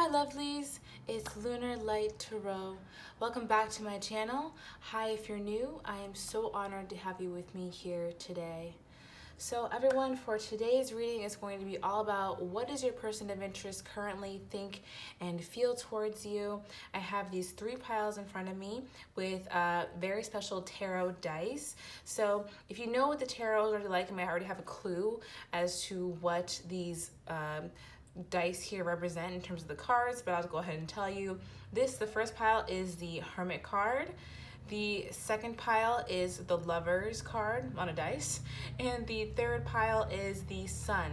Hi lovelies, it's Lunar Light Tarot. Welcome back to my channel. Hi if you're new, I am so honored to have you with me here today. So everyone, for today's reading is going to be all about what does your person of interest currently think and feel towards you. I have these three piles in front of me with very special tarot dice. So if you know what the tarot is already like, you might already have a clue as to what these dice here represent in terms of the cards, but I'll go ahead and tell you. The first pile is the Hermit card. The second pile is the Lovers card on a dice. And the third pile is the Sun.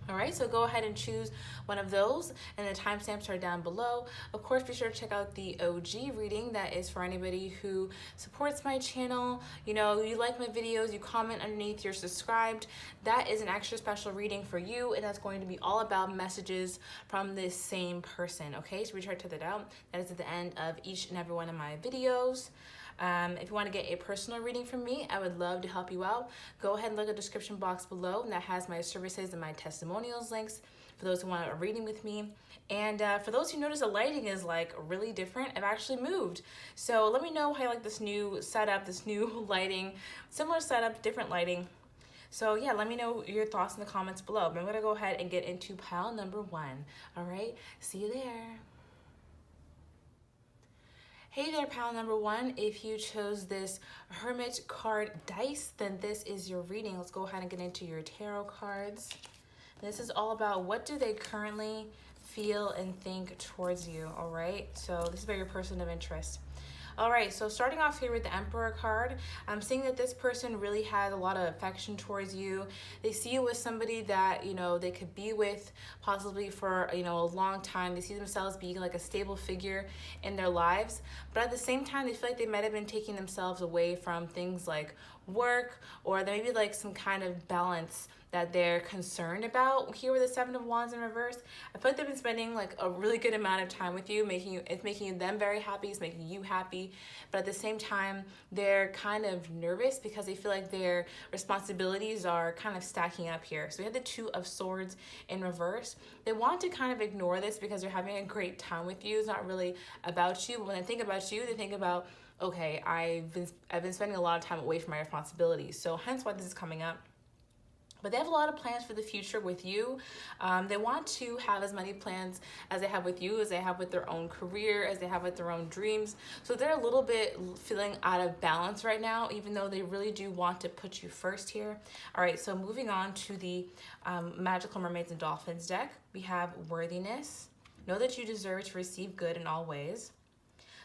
All right, so go ahead and choose one of those, and the timestamps are down below. Of course, be sure to check out the OG reading. That is for anybody who supports my channel. You know, you like my videos, you comment underneath, you're subscribed. That is an extra special reading for you, and that's going to be all about messages from this same person, okay? So be sure to check that out. That is at the end of each and every one of my videos. If you want to get a personal reading from me, I would love to help you out. Go ahead and look at the description box below, and that has my services and my testimonials links for those who want a reading with me. And for those who notice the lighting is like really different, I've actually moved. So let me know how you like this new setup, this new lighting, similar setup, different lighting. So yeah, let me know your thoughts in the comments below. But I'm gonna go ahead and get into pile number one. All right, see you there. Hey there, pile number one. If you chose this Hermit card dice, then this is your reading. Let's go ahead and get into your tarot cards. This is all about what do they currently feel and think towards you, all right? So this is about your person of interest. All right, so starting off here with the Emperor card, I'm seeing that this person really has a lot of affection towards you. They see you as somebody that, you know, they could be with possibly for, you know, a long time. They see themselves being like a stable figure in their lives. But at the same time, they feel like they might have been taking themselves away from things like work, or maybe like some kind of balance that they're concerned about. Here with the Seven of Wands in reverse, I feel like they've been spending like a really good amount of time with you, it's making them very happy, it's making you happy, but at the same time, they're kind of nervous because they feel like their responsibilities are kind of stacking up here. So we have the Two of Swords in reverse. They want to kind of ignore this because they're having a great time with you. It's not really about you, but when they think about you, they think about, okay, I've been spending a lot of time away from my responsibilities. So hence why this is coming up. But they have a lot of plans for the future with you. They want to have as many plans as they have with you, as they have with their own career, as they have with their own dreams. So they're a little bit feeling out of balance right now, even though they really do want to put you first here. All right, so moving on to the Magical Mermaids and Dolphins deck, we have Worthiness. Know that you deserve to receive good in all ways.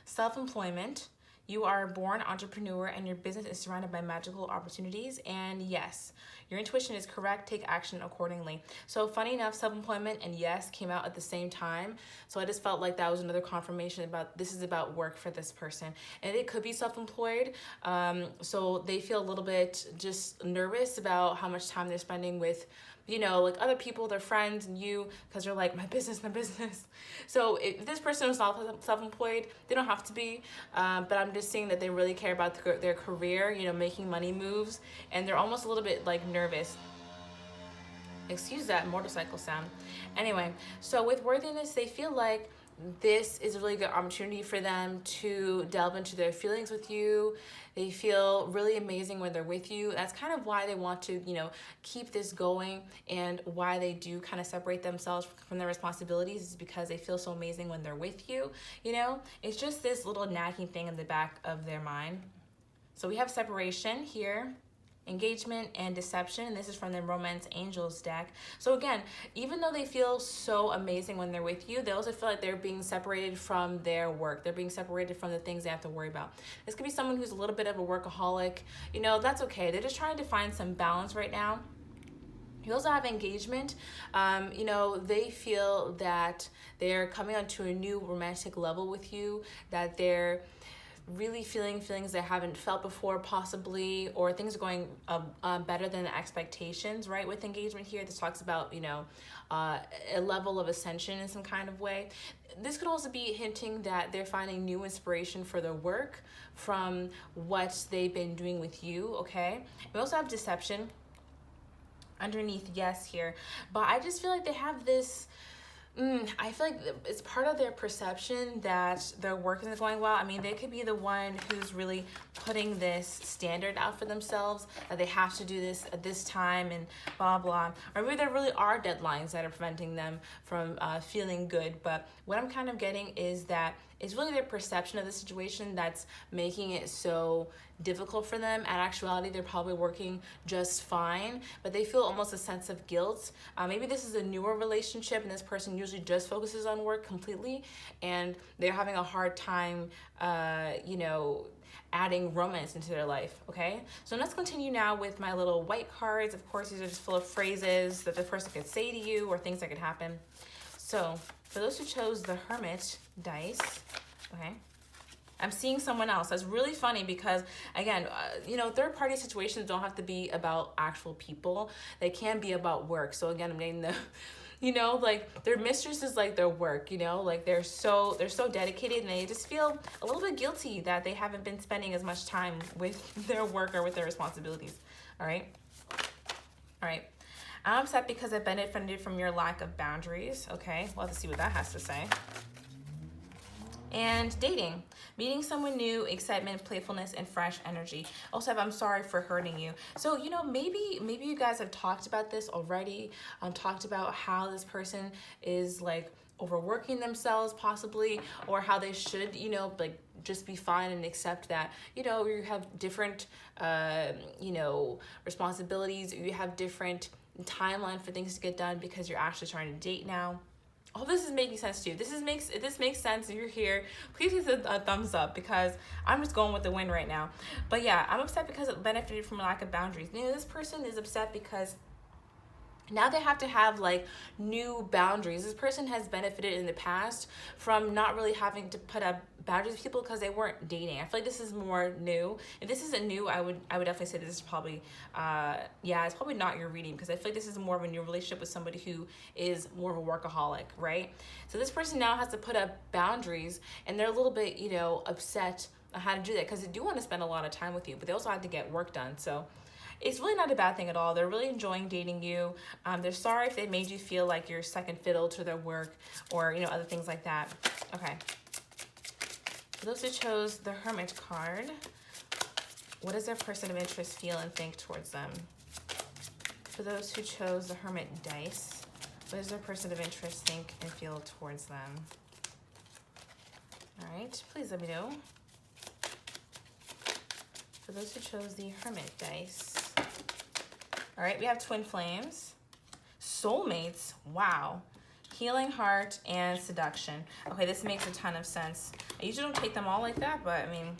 Self-employment. You are a born entrepreneur and your business is surrounded by magical opportunities. And yes, your intuition is correct. Take action accordingly. So funny enough, self-employment and yes came out at the same time. So I just felt like that was another confirmation about this is about work for this person. And it could be self-employed. So they feel a little bit just nervous about how much time they're spending with, you know, like other people, their friends and you, because they're like, my business. So if this person is not self-employed, they don't have to be, but I'm just seeing that they really care about their career, you know, making money moves, and they're almost a little bit like nervous. Excuse that motorcycle sound. Anyway, so with Worthiness, they feel like this is a really good opportunity for them to delve into their feelings with you. They feel really amazing when they're with you. That's kind of why they want to, you know, keep this going, and why they do kind of separate themselves from their responsibilities is because they feel so amazing when they're with you. You know, it's just this little nagging thing in the back of their mind. So we have separation here, engagement and deception, and this is from the Romance Angels deck. So again, even though they feel so amazing when they're with you, they also feel like they're being separated from their work. They're being separated from the things they have to worry about. This could be someone who's a little bit of a workaholic. You know, that's okay. They're just trying to find some balance right now. You also have engagement. You know, they feel that they're coming onto a new romantic level with you, that they're really feeling feelings they haven't felt before possibly, or things are going better than the expectations, right? With engagement here, this talks about, you know, a level of ascension in some kind of way. This could also be hinting that they're finding new inspiration for their work from what they've been doing with you, okay? We also have deception underneath yes here, but I just feel like they have this I feel like it's part of their perception that their work isn't going well. I mean, they could be the one who's really putting this standard out for themselves, that they have to do this at this time and blah, blah. Or maybe there really are deadlines that are preventing them from feeling good. But what I'm kind of getting is that it's really their perception of the situation that's making it so difficult for them. In actuality, they're probably working just fine, but they feel almost a sense of guilt. Maybe this is a newer relationship and this person usually just focuses on work completely, and they're having a hard time, adding romance into their life, okay? So let's continue now with my little white cards. Of course, these are just full of phrases that the person could say to you or things that could happen. So for those who chose the Hermit dice, okay, I'm seeing someone else. That's really funny because, again, third-party situations don't have to be about actual people. They can be about work. So again, I'm getting the, like their mistress is like their work, like they're so dedicated and they just feel a little bit guilty that they haven't been spending as much time with their work or with their responsibilities. All right. I'm upset because I benefited from your lack of boundaries. Okay, we'll have to see what that has to say. And dating, meeting someone new, excitement, playfulness, and fresh energy. Also, I'm sorry for hurting you. So, maybe you guys have talked about this already. Talked about how this person is like overworking themselves possibly, or how they should, just be fine and accept that, you have different, responsibilities. You have different timeline for things to get done because you're actually trying to date now. Oh, this is making sense too. This makes sense. If you're here, please give a thumbs up because I'm just going with the wind right now. But yeah, I'm upset because it benefited from a lack of boundaries. This person is upset because now they have to have like new boundaries. This person has benefited in the past from not really having to put up boundaries with people because they weren't dating. I feel like this is more new. If this isn't new, I would definitely say this is probably, it's probably not your reading because I feel like this is more of a new relationship with somebody who is more of a workaholic, right? So this person now has to put up boundaries and they're a little bit, upset on how to do that because they do want to spend a lot of time with you, but they also have to get work done. So it's really not a bad thing at all. They're really enjoying dating you. They're sorry if they made you feel like you're second fiddle to their work or, other things like that. Okay. For those who chose the Hermit card, what does their person of interest feel and think towards them? For those who chose the Hermit dice, what does their person of interest think and feel towards them? All right, please let me know. For those who chose the Hermit dice. All right, we have twin flames, soulmates, wow, healing heart, and seduction. Okay, this makes a ton of sense. I usually don't take them all like that, but I mean,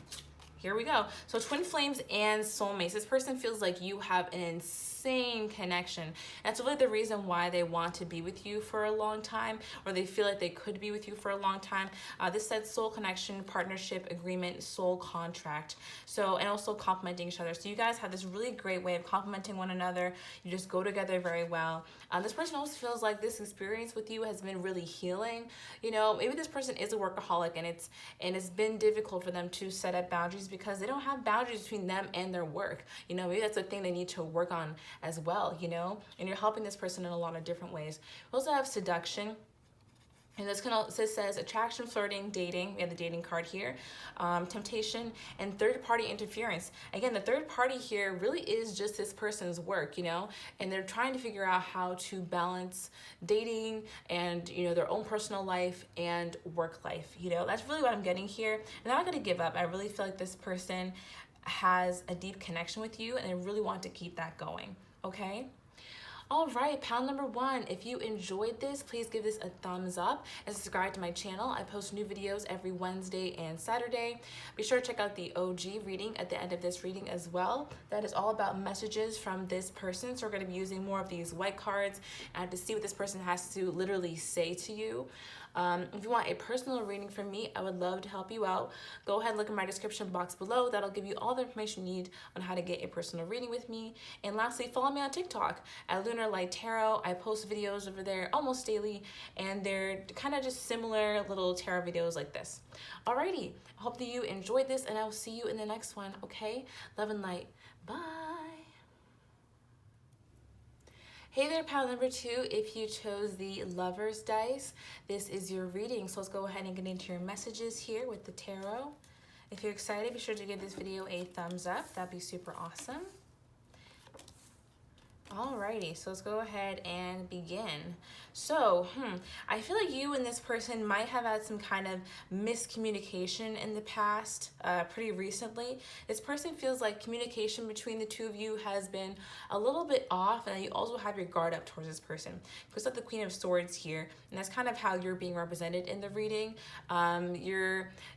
here we go. So twin flames and soulmates. This person feels like you have an insane connection. That's really the reason why they want to be with you for a long time, or they feel like they could be with you for a long time. This says soul connection, partnership, agreement, soul contract. So, and also complementing each other. So you guys have this really great way of complementing one another. You just go together very well. This person also feels like this experience with you has been really healing. Maybe this person is a workaholic and it's been difficult for them to set up boundaries because they don't have boundaries between them and their work. Maybe that's a thing they need to work on as well, and you're helping this person in a lot of different ways. We also have seduction. And this says attraction, flirting, dating. We have the dating card here. Temptation and third-party interference. Again, the third party here really is just this person's work, and they're trying to figure out how to balance dating and, their own personal life and work life. That's really what I'm getting here. And they're not going to give up. I really feel like this person has a deep connection with you and they really want to keep that going, okay? All right, pile number one. If you enjoyed this, please give this a thumbs up and subscribe to my channel. I post new videos every Wednesday and Saturday. Be sure to check out the OG reading at the end of this reading as well. That is all about messages from this person. So we're going to be using more of these white cards and to see what this person has to literally say to you. If you want a personal reading from me, I would love to help you out. Go ahead and look in my description box below. That'll give you all the information you need on how to get a personal reading with me. And lastly, follow me on TikTok at Lunar Light Tarot. I post videos over there almost daily, and they're kind of just similar little tarot videos like this. Alrighty, I hope that you enjoyed this, and I will see you in the next one, okay? Love and light. Bye. Hey there, pile number 2. If you chose the Lovers dice, this is your reading. So let's go ahead and get into your messages here with the tarot. If you're excited, be sure to give this video a thumbs up. That'd be super awesome. Alrighty, so let's go ahead and begin. So, I feel like you and this person might have had some kind of miscommunication in the past, pretty recently. This person feels like communication between the two of you has been a little bit off, and you also have your guard up towards this person. Because of the Queen of Swords here, and that's kind of how you're being represented in the reading.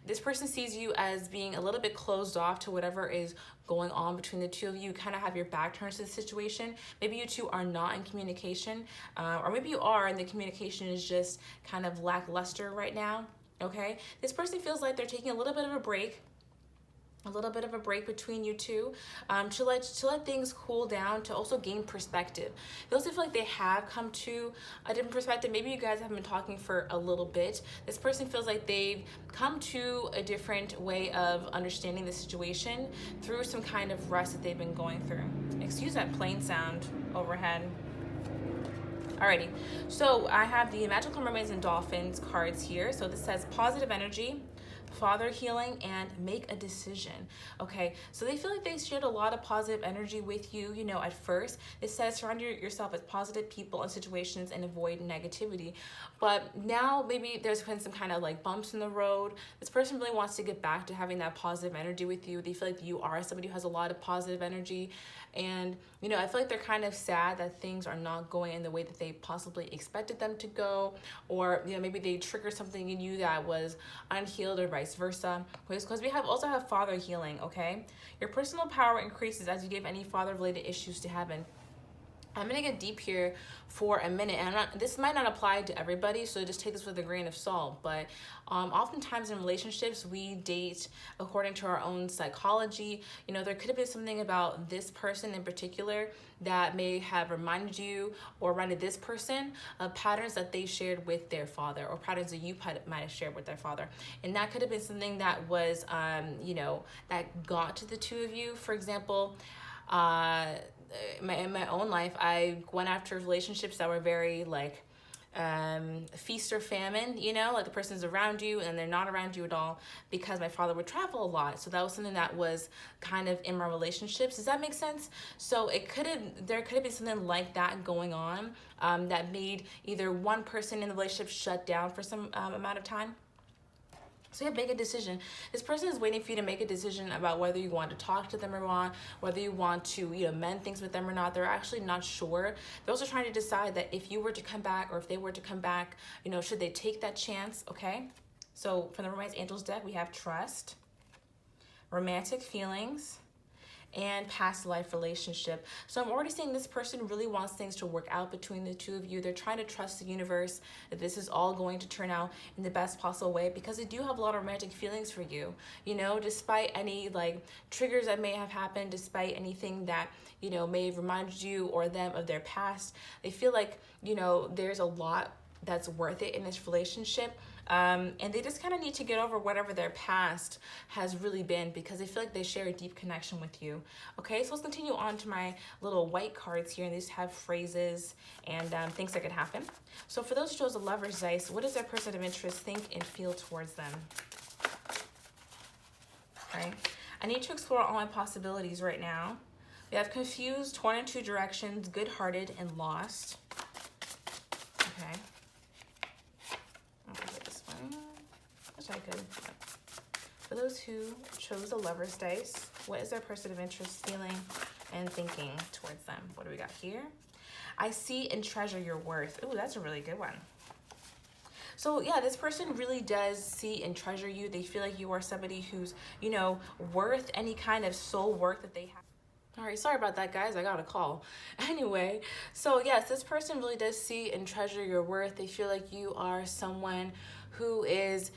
This person sees you as being a little bit closed off to whatever is going on between the two of you. You kind of have your back turned to the situation. Maybe you two are not in communication, or maybe you are and the communication is just kind of lackluster right now, okay? This person feels like they're taking a little bit of a break between you two, to let things cool down, to also gain perspective. They also feel like they have come to a different perspective. Maybe you guys have been talking for a little bit. This person feels like they've come to a different way of understanding the situation through some kind of rest that they've been going through. Excuse that plane sound overhead. Alrighty, so I have the Magical Mermaids and Dolphins cards here. So this says positive energy, father healing, and make a decision. Okay, so they feel like they shared a lot of positive energy with you, at first. It says surround yourself with positive people and situations and avoid negativity. But now maybe there's been some kind of like bumps in the road. This person really wants to get back to having that positive energy with you. They feel like you are somebody who has a lot of positive energy. And, I feel like they're kind of sad that things are not going in the way that they possibly expected them to go. Or, maybe they triggered something in you that was unhealed or vice versa. Because we also have father healing, okay? Your personal power increases as you give any father-related issues to heaven. I'm going to get deep here for a minute, and this might not apply to everybody, so just take this with a grain of salt, but oftentimes in relationships, we date according to our own psychology. There could have been something about this person in particular that may have reminded you or reminded this person of patterns that they shared with their father, or patterns that you might have shared with their father. And that could have been something that was, that got to the two of you. For example, in my own life, I went after relationships that were very like feast or famine, like the person's around you and they're not around you at all, because my father would travel a lot. So that was something that was kind of in my relationships. Does that make sense? So there could have been something like that going on, that made either one person in the relationship shut down for some amount of time. So make a decision. This person is waiting for you to make a decision about whether you want to talk to them or not, whether you want to mend things with them or not. They're actually not sure. They're also trying to decide that if you were to come back, or if they were to come back, should they take that chance, okay? So from the Romance Angels deck, we have trust, romantic feelings, and past life relationship. So I'm already saying this person really wants things to work out between the two of you. They're trying to trust the universe that this is all going to turn out in the best possible way, because they do have a lot of romantic feelings for you. Despite any like triggers that may have happened, despite anything that may have reminded you or them of their past, they feel like there's a lot that's worth it in this relationship. And they just kind of need to get over whatever their past has really been, because they feel like they share a deep connection with you. Okay, so let's continue on to my little white cards here, and these have phrases and things that could happen. So for those who chose the Lover's dice, what does their person of interest think and feel towards them? Okay, I need to explore all my possibilities right now. We have confused, torn in two directions, good-hearted, and lost. Okay. I could. For those who chose the Lover's dice, what is their person of interest feeling and thinking towards them? What do we got here? I see and treasure your worth. Ooh, that's a really good one. So yeah, this person really does see and treasure you. They feel like you are somebody who's, worth any kind of soul work that they have. All right, sorry about that, guys. I got a call. Anyway, so yes, this person really does see and treasure your worth. They feel like you are someone who is,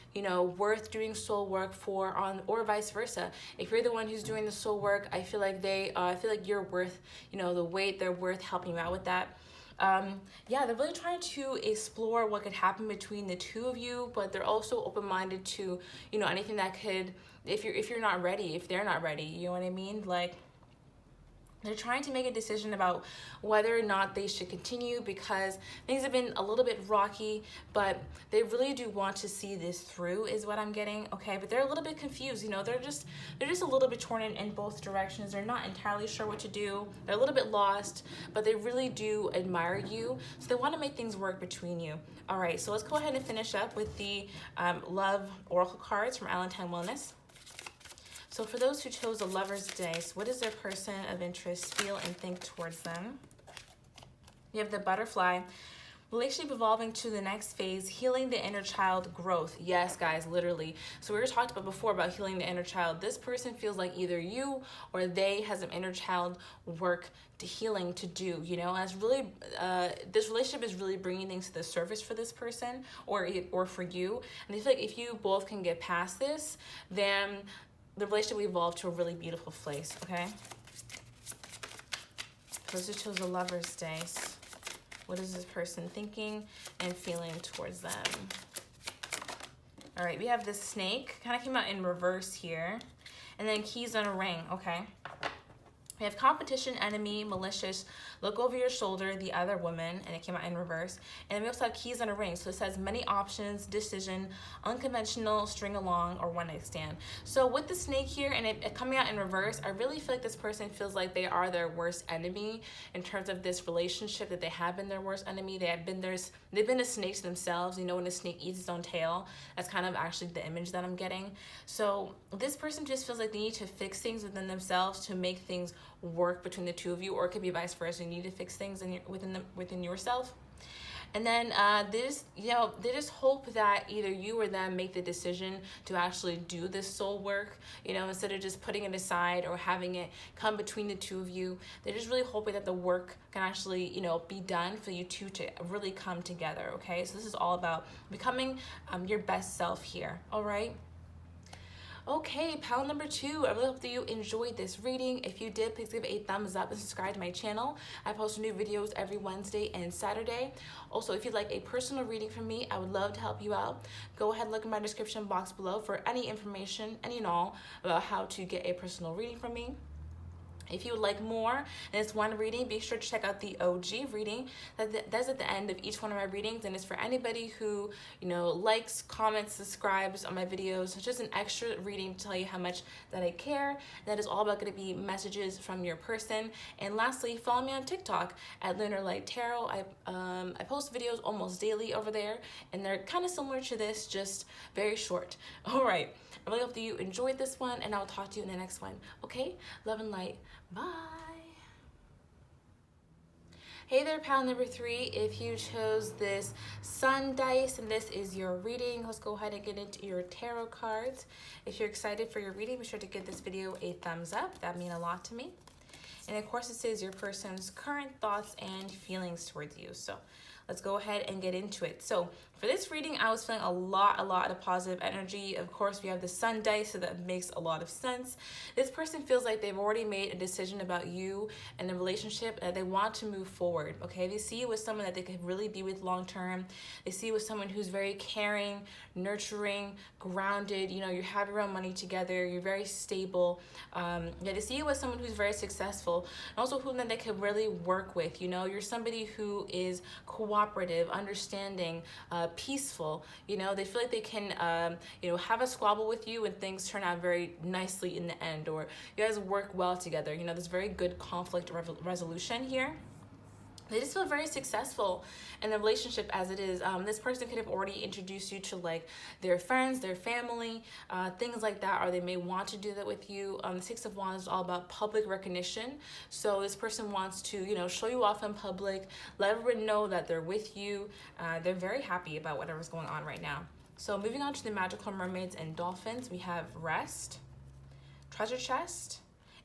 worth doing soul work for, or vice versa. If you're the one who's doing the soul work, I feel like you're worth, the weight. They're worth helping you out with that. They're really trying to explore what could happen between the two of you, but they're also open-minded to, anything that could, if you're not ready, if they're not ready, you know what I mean? Like, They're trying to make a decision about whether or not they should continue because things have been a little bit rocky, but they really do want to see this through is what I'm getting, okay? But they're a little bit confused, you know, they're just a little bit torn in both directions. They're not entirely sure what to do. They're a little bit lost, but they really do admire you. So they want to make things work between you. All right, so let's go ahead and finish up with the Love Oracle cards from Allentown Wellness. So for those who chose the Lover's Dice, what does their person of interest feel and think towards them? You have the Butterfly. Relationship evolving to the next phase, healing the inner child growth. Yes, guys, literally. So we were talked about before about healing the inner child. This person feels like either you or they has some inner child work to healing to do, you know, as really, this relationship is really bringing things to the surface for this person or for you. And I feel like if you both can get past this, then the relationship will evolve to a really beautiful place, okay? Those who chose the Lover's Dice. What is this person thinking and feeling towards them? All right, we have this snake. Kind of came out in reverse here. And then keys on a ring, okay? We have competition, enemy, malicious, look over your shoulder, the other woman, and it came out in reverse. And then we also have keys on a ring. So it says many options, decision, unconventional, string along, or one night stand. So with the snake here and it coming out in reverse, I really feel like this person feels like they are their worst enemy in terms of this relationship, that they have been their worst enemy. They've been a snake to themselves. You know, when a snake eats its own tail, that's kind of actually the image that I'm getting. So this person just feels like they need to fix things within themselves to make things work between the two of you, or it could be vice versa. You need to fix things within yourself. And then they just hope that either you or them make the decision to actually do this soul work, you know, instead of just putting it aside or having it come between the two of you. They're just really hoping that the work can actually, you know, be done for you two to really come together, okay? So this is all about becoming your best self here, all right? Okay, pile number 2. I really hope that you enjoyed this reading. If you did, please give a thumbs up and subscribe to my channel. I post new videos every Wednesday and Saturday. Also, if you'd like a personal reading from me, I would love to help you out. Go ahead and look in my description box below for any information, any and all, about how to get a personal reading from me. If you would like more than this one reading, be sure to check out the OG reading. That's at the end of each one of my readings, and it's for anybody who, you know, likes, comments, subscribes on my videos. It's just an extra reading to tell you how much that I care. That is all about going to be messages from your person. And lastly, follow me on TikTok at Lunar Light Tarot. I post videos almost daily over there, and they're kind of similar to this, just very short. All right. I really hope that you enjoyed this one, and I'll talk to you in the next one. Okay? Love and light. Bye. Hey there, pile number 3. If you chose this Sun dice and this is your reading, let's go ahead and get into your tarot cards. If you're excited for your reading, be sure to give this video a thumbs up. That means a lot to me. And of course, it says your person's current thoughts and feelings towards you. So let's go ahead and get into it. So for this reading, I was feeling a lot of positive energy. Of course, we have the Sun dice, so that makes a lot of sense. This person feels like they've already made a decision about you and the relationship, and they want to move forward, okay? They see you as someone that they could really be with long term. They see you as someone who's very caring, nurturing, grounded. You know, you have your own money together. You're very stable. They see you as someone who's very successful, and also who then they could really work with. You know, you're somebody who is cooperative, understanding, peaceful. You know, they feel like they can, you know, have a squabble with you and things turn out very nicely in the end, or you guys work well together. You know, there's very good conflict resolution here. They just feel very successful in the relationship as it is. This person could have already introduced you to like their friends, their family, things like that, or they may want to do that with you. The Six of Wands is all about public recognition. So this person wants to, you know, show you off in public, let everyone know that they're with you. They're very happy about whatever's going on right now. So moving on to the magical mermaids and dolphins, we have rest, treasure chest,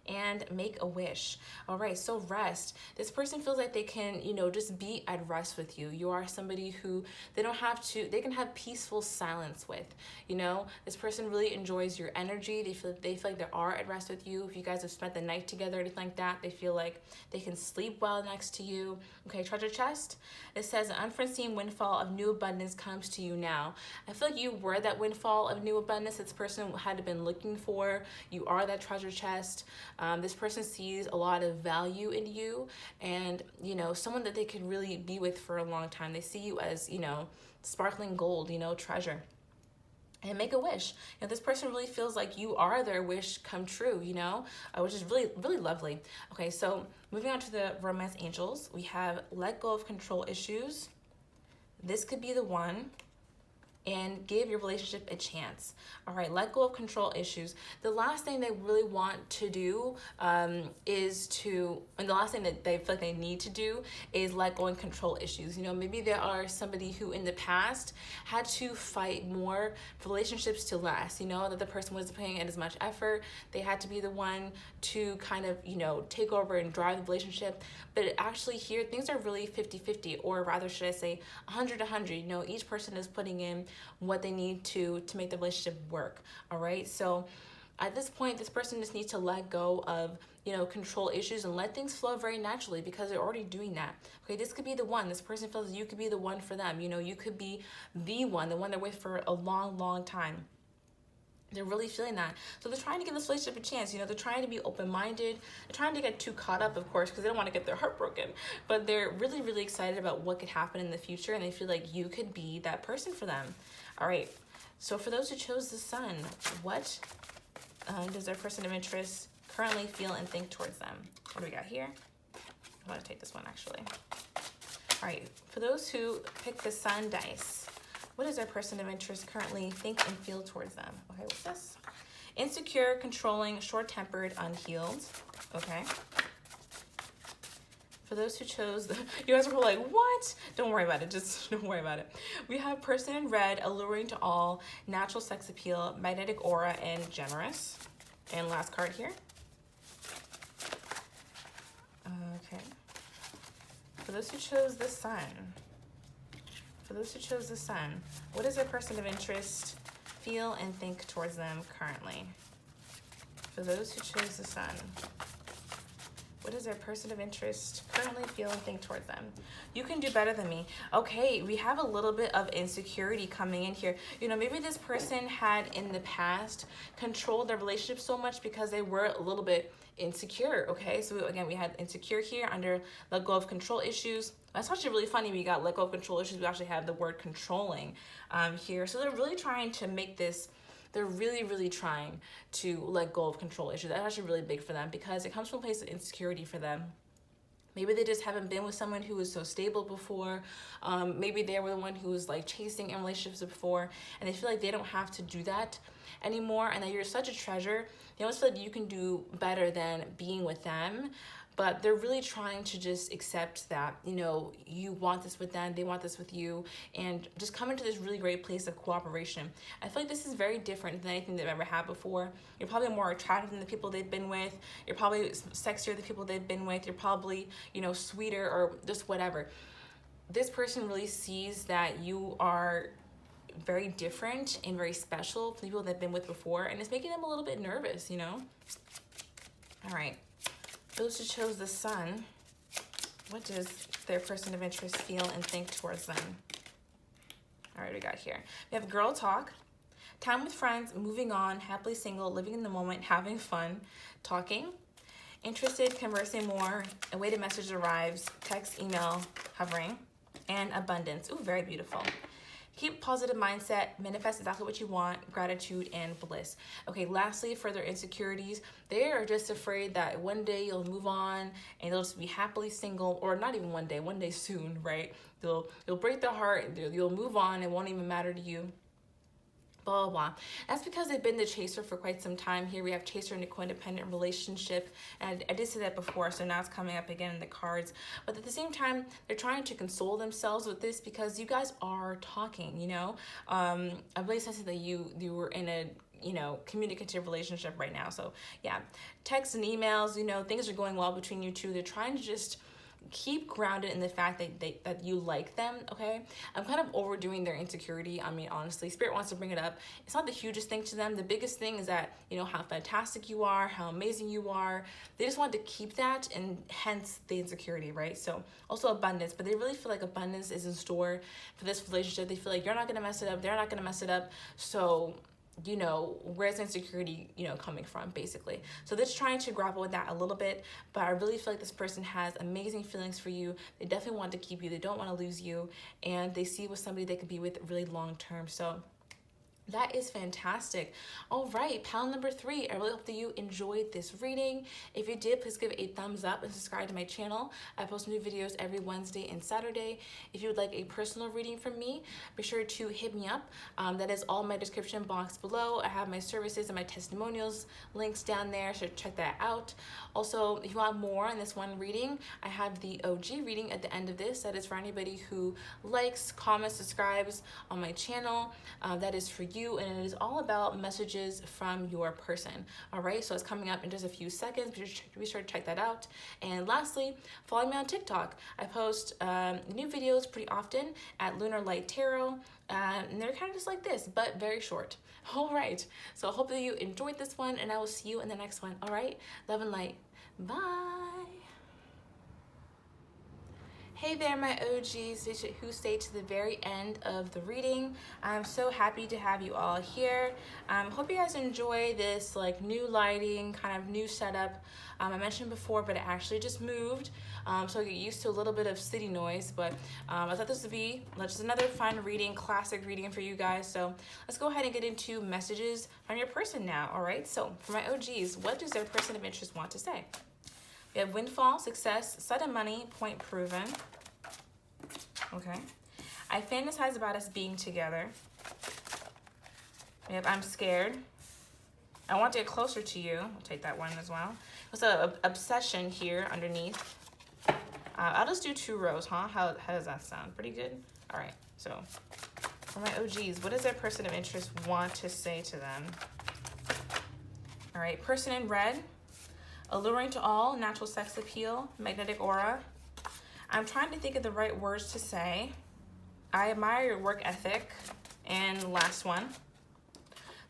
and make a wish. All right, so rest. This person feels like they can, you know, just be at rest with you. You are somebody who they can have peaceful silence with. You know, this person really enjoys your energy. They feel like they are at rest with you. If you guys have spent the night together or anything like that, they feel like they can sleep well next to you. Okay, treasure chest. It says an unforeseen windfall of new abundance comes to you now. I feel like you were that windfall of new abundance this person had been looking for. You are that treasure chest. This person sees a lot of value in you, and, you know, someone that they can really be with for a long time. They see you as, you know, sparkling gold, you know, treasure. And make a wish. You know, this person really feels like you are their wish come true, you know, which is really, really lovely. Okay, so moving on to the romance angels, we have let go of control issues. This could be the one. And give your relationship a chance. All right, let go of control issues. The last thing they really want to do and the last thing that they feel like they need to do is let go and control issues. You know, maybe there are somebody who in the past had to fight more for relationships to last, you know, that the person wasn't putting in as much effort. They had to be the one to kind of, you know, take over and drive the relationship. But actually here, things are really 50-50, or rather, should I say 100-100. You know, each person is putting in what they need to make the relationship work. All right, so at this point, this person just needs to let go of, you know, control issues and let things flow very naturally, because they're already doing that. Okay, this could be the one. This person feels you could be the one for them. You know, you could be the one they're with for a long time. They're really feeling that. So they're trying to give this relationship a chance. You know, they're trying to be open-minded. They're trying to get too caught up, of course, because they don't want to get their heart broken. But they're really, really excited about what could happen in the future, and they feel like you could be that person for them. All right. So for those who chose the sun, what does their person of interest currently feel and think towards them? What do we got here? I want to take this one, actually. All right. For those who picked the sun dice, what does our person of interest currently think and feel towards them? Okay, what's this? Insecure, controlling, short-tempered, unhealed. Okay. For those who chose you guys were like, what? Don't worry about it. Just don't worry about it. We have person in red, alluring to all, natural sex appeal, magnetic aura, and generous. And last card here. Okay. For those who chose the sun. For those who chose the sun, what does their person of interest feel and think towards them currently? For those who chose the sun, what does their person of interest currently feel and think towards them? You can do better than me. Okay, we have a little bit of insecurity coming in here. You know, maybe this person had in the past controlled their relationship so much because they were a little bit insecure. Okay, so again, we had insecure here under let go of control issues. That's actually really funny. We got let go of control issues. We actually have the word controlling here. So they're really trying to make this, they're really, really trying to let go of control issues. That's actually really big for them because it comes from a place of insecurity for them. Maybe they just haven't been with someone who was so stable before. Maybe they were the one who was like chasing in relationships before, and they feel like they don't have to do that anymore, and that you're such a treasure. They almost feel like you can do better than being with them. But they're really trying to just accept that, you know, you want this with them, they want this with you, and just come into this really great place of cooperation. I feel like this is very different than anything they've ever had before. You're probably more attractive than the people they've been with. You're probably sexier than the people they've been with. You're probably, you know, sweeter or just whatever. This person really sees that you are very different and very special from the people they've been with before, and it's making them a little bit nervous, you know? All right. Those who chose the sun, what does their person of interest feel and think towards them? All right, we got here. We have girl talk, time with friends, moving on, happily single, living in the moment, having fun, talking, interested, conversing more, awaited message arrives, text, email, hovering, and abundance. Ooh, very beautiful. Keep positive mindset, manifest exactly what you want, gratitude, and bliss. Okay, lastly, for their insecurities, they are just afraid that one day you'll move on and they'll just be happily single, or not even one day soon, right? You'll break their heart, you'll move on, it won't even matter to you. Blah, blah, blah. That's because they've been the chaser for quite some time. Here we have chaser in a codependent relationship. And I did say that before, so now it's coming up again in the cards. But at the same time, they're trying to console themselves with this because you guys are talking, you know? I believe something that you were in a, you know, communicative relationship right now. So yeah, texts and emails, you know, things are going well between you two. They're trying to just keep grounded in the fact that you like them, okay? I'm kind of overdoing their insecurity. I mean, honestly, Spirit wants to bring it up. It's not the hugest thing to them. The biggest thing is that, you know, how fantastic you are, how amazing you are. They just want to keep that, and hence the insecurity, right? So also abundance, but they really feel like abundance is in store for this relationship. They feel like you're not going to mess it up. They're not going to mess it up. So you know, where's insecurity, you know, coming from, basically. So they're trying to grapple with that a little bit, but I really feel like this person has amazing feelings for you. They definitely want to keep you. They don't want to lose you, and they see you with somebody they could be with really long term. So that is fantastic. All right, pile number 3. I really hope that you enjoyed this reading. If you did, please give it a thumbs up and subscribe to my channel. I post new videos every Wednesday and Saturday. If you would like a personal reading from me, be sure to hit me up. That is all in my description box below. I have my services and my testimonials links down there, so check that out. Also, if you want more on this one reading, I have the OG reading at the end of this. That is for anybody who likes, comments, subscribes on my channel. That is for you, and it is all about messages from your person. All right, so it's coming up in just a few seconds. Be sure to check that out. And lastly, follow me on TikTok. I post new videos pretty often at Lunar Light Tarot, and they're kind of just like this, but very short. All right, so I hope that you enjoyed this one, and I will see you in the next one. All right, love and light. Bye. Hey there, my OGs who stayed to the very end of the reading. I'm so happy to have you all here. Hope you guys enjoy this like new lighting, kind of new setup. I mentioned before, but it actually just moved. So I get used to a little bit of city noise, but I thought this would be just another fun reading, classic reading for you guys. So let's go ahead and get into messages from your person now, all right? So for my OGs, what does their person of interest want to say? We have windfall, success, sudden money, point proven. Okay. I fantasize about us being together. We have I'm scared. I want to get closer to you. I'll take that one as well. There's an obsession here underneath. I'll just do 2 rows, huh? How does that sound? Pretty good? All right. So for my OGs, what does their person of interest want to say to them? All right. Person in red. Alluring to all, natural sex appeal, magnetic aura. I'm trying to think of the right words to say. I admire your work ethic. And last one.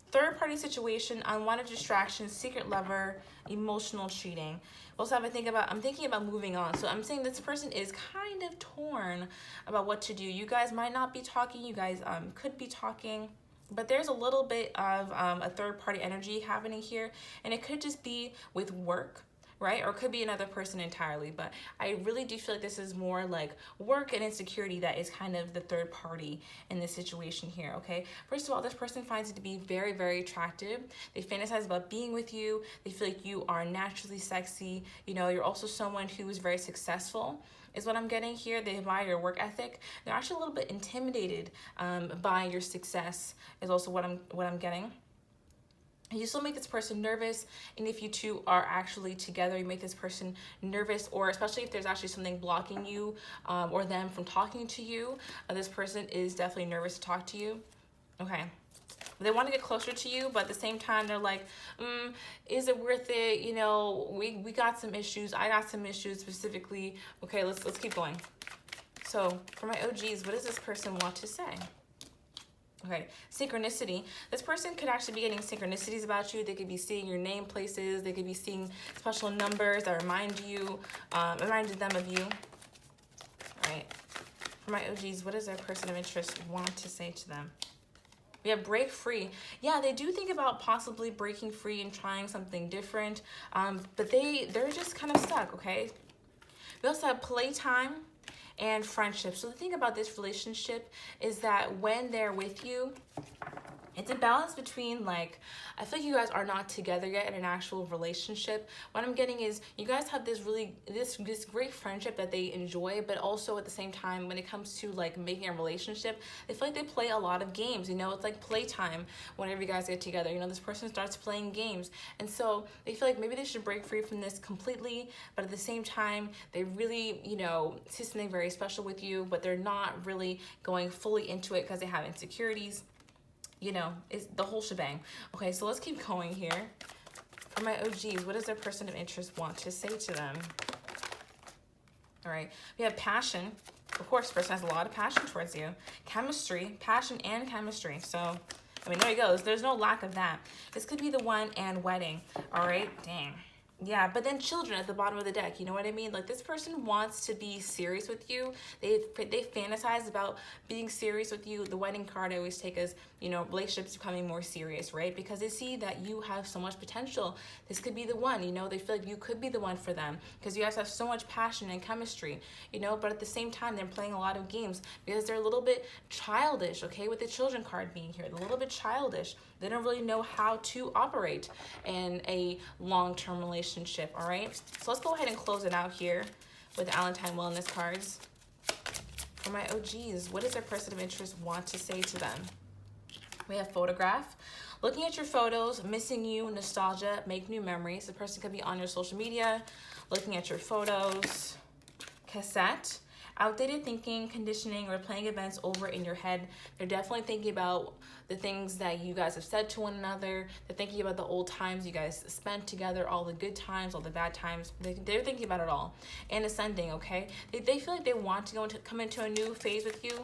Third party situation, unwanted distraction, secret lover, emotional cheating. Also I'm thinking about moving on. So I'm saying this person is kind of torn about what to do. You guys might not be talking. You guys could be talking. But there's a little bit of a third-party energy happening here, and it could just be with work, right? Or it could be another person entirely, but I really do feel like this is more like work and insecurity that is kind of the third party in this situation here, okay? First of all, this person finds it to be very, very attractive. They fantasize about being with you. They feel like you are naturally sexy. You know, you're also someone who is very successful, is what I'm getting here. They admire your work ethic. They're actually a little bit intimidated by your success is also what I'm getting. You still make this person nervous, and if you two are actually together, you make this person nervous, or especially if there's actually something blocking you or them from talking to you, this person is definitely nervous to talk to you. Okay. They want to get closer to you, but at the same time, they're like, is it worth it? You know, we got some issues. I got some issues specifically. Okay, let's keep going. So for my OGs, what does this person want to say? Okay, synchronicity. This person could actually be getting synchronicities about you. They could be seeing your name places. They could be seeing special numbers that reminded them of you. All right. For my OGs, what does their person of interest want to say to them? We have break free. Yeah, they do think about possibly breaking free and trying something different, but they're just kind of stuck, okay? We also have playtime and friendship. So the thing about this relationship is that when they're with you, it's a balance between, like, I feel like you guys are not together yet in an actual relationship. What I'm getting is you guys have this great friendship that they enjoy, but also at the same time, when it comes to like making a relationship, they feel like they play a lot of games. You know, it's like playtime whenever you guys get together. You know, this person starts playing games, and so they feel like maybe they should break free from this completely, but at the same time, they really, you know, see something very special with you, but they're not really going fully into it because they have insecurities. You know, it's the whole shebang. Okay, so let's keep going here. For my OGs, what does their person of interest want to say to them? All right, we have passion. Of course, the person has a lot of passion towards you. Chemistry, passion and chemistry. So, I mean, there you go. There's no lack of that. This could be the one and wedding. All right, dang. Yeah, but then children at the bottom of the deck, you know what I mean? Like, this person wants to be serious with you. They fantasize about being serious with you. The wedding card I always take as, you know, relationships becoming more serious, right? Because they see that you have so much potential. This could be the one, you know? They feel like you could be the one for them because you guys have so much passion and chemistry, you know? But at the same time, they're playing a lot of games because they're a little bit childish, okay? With the children card being here, they're a little bit childish. They don't really know how to operate in a long-term relationship, all right? So let's go ahead and close it out here with Valentine Wellness cards. For my OGs, what does their person of interest want to say to them? We have photograph. Looking at your photos, missing you, nostalgia, make new memories. The person could be on your social media, looking at your photos. Cassette. Outdated thinking, conditioning, or playing events over in your head. They're definitely thinking about the things that you guys have said to one another. They're thinking about the old times you guys spent together, all the good times, all the bad times. They're thinking about it all. And ascending, okay? They feel like they want to come into a new phase with you.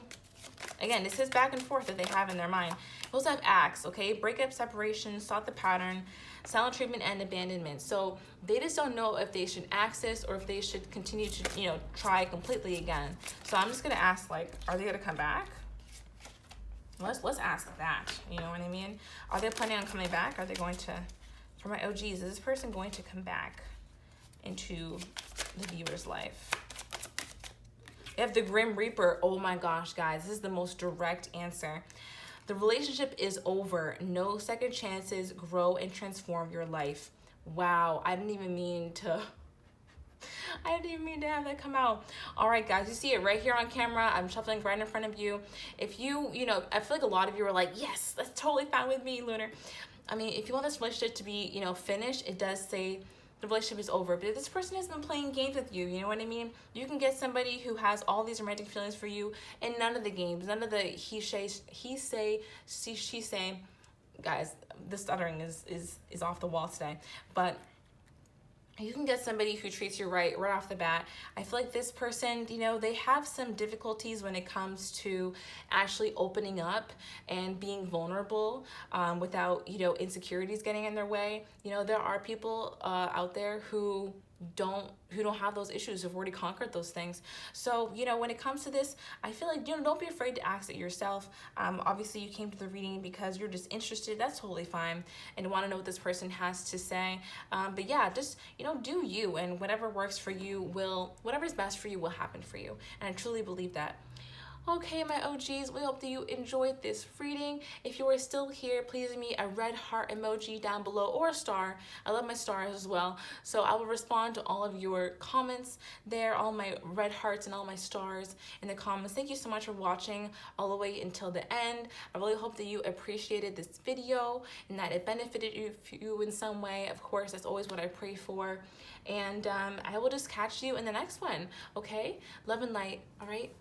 Again, this is back and forth that they have in their mind. We also have acts, okay? Breakup, separation, stop the pattern, silent treatment, and abandonment. So they just don't know if they should access or if they should continue to, you know, try completely again. So I'm just gonna ask, like, are they gonna come back? Let's ask that, you know what I mean? Are they planning on coming back? Are they going to, for my OGs, is this person going to come back into the viewer's life? You have the Grim Reaper. Oh my gosh, guys, this is the most direct answer. The relationship is over. No second chances. Grow and transform your life. Wow, I didn't even mean to have that come out. All right, guys, you see it right here on camera. I'm shuffling right in front of you. If you know, I feel like a lot of you are like, yes, that's totally fine with me, Lunar. I mean, if you want this relationship to be, you know, finished, it does say the relationship is over. But if this person has been playing games with you, you know what I mean? You can get somebody who has all these romantic feelings for you and none of the games, none of the he say, she say. Guys, the stuttering is off the wall today. But you can get somebody who treats you right off the bat. I feel like this person, you know, they have some difficulties when it comes to actually opening up and being vulnerable without, you know, insecurities getting in their way. You know, there are people out there who don't have those issues, who've already conquered those things. So, you know, when it comes to this, I feel like, you know, don't be afraid to ask it yourself. Obviously you came to the reading because you're just interested. That's totally fine, and want to know what this person has to say. But yeah, just, you know, do you, and whatever works for you whatever's best for you will happen for you. And I truly believe that. Okay, my OGs, we hope that you enjoyed this reading. If you are still here, please leave me a red heart emoji down below, or a star. I love my stars as well. So I will respond to all of your comments there, all my red hearts and all my stars in the comments. Thank you so much for watching all the way until the end. I really hope that you appreciated this video and that it benefited you in some way. Of course, that's always what I pray for. And I will just catch you in the next one, okay? Love and light, all right?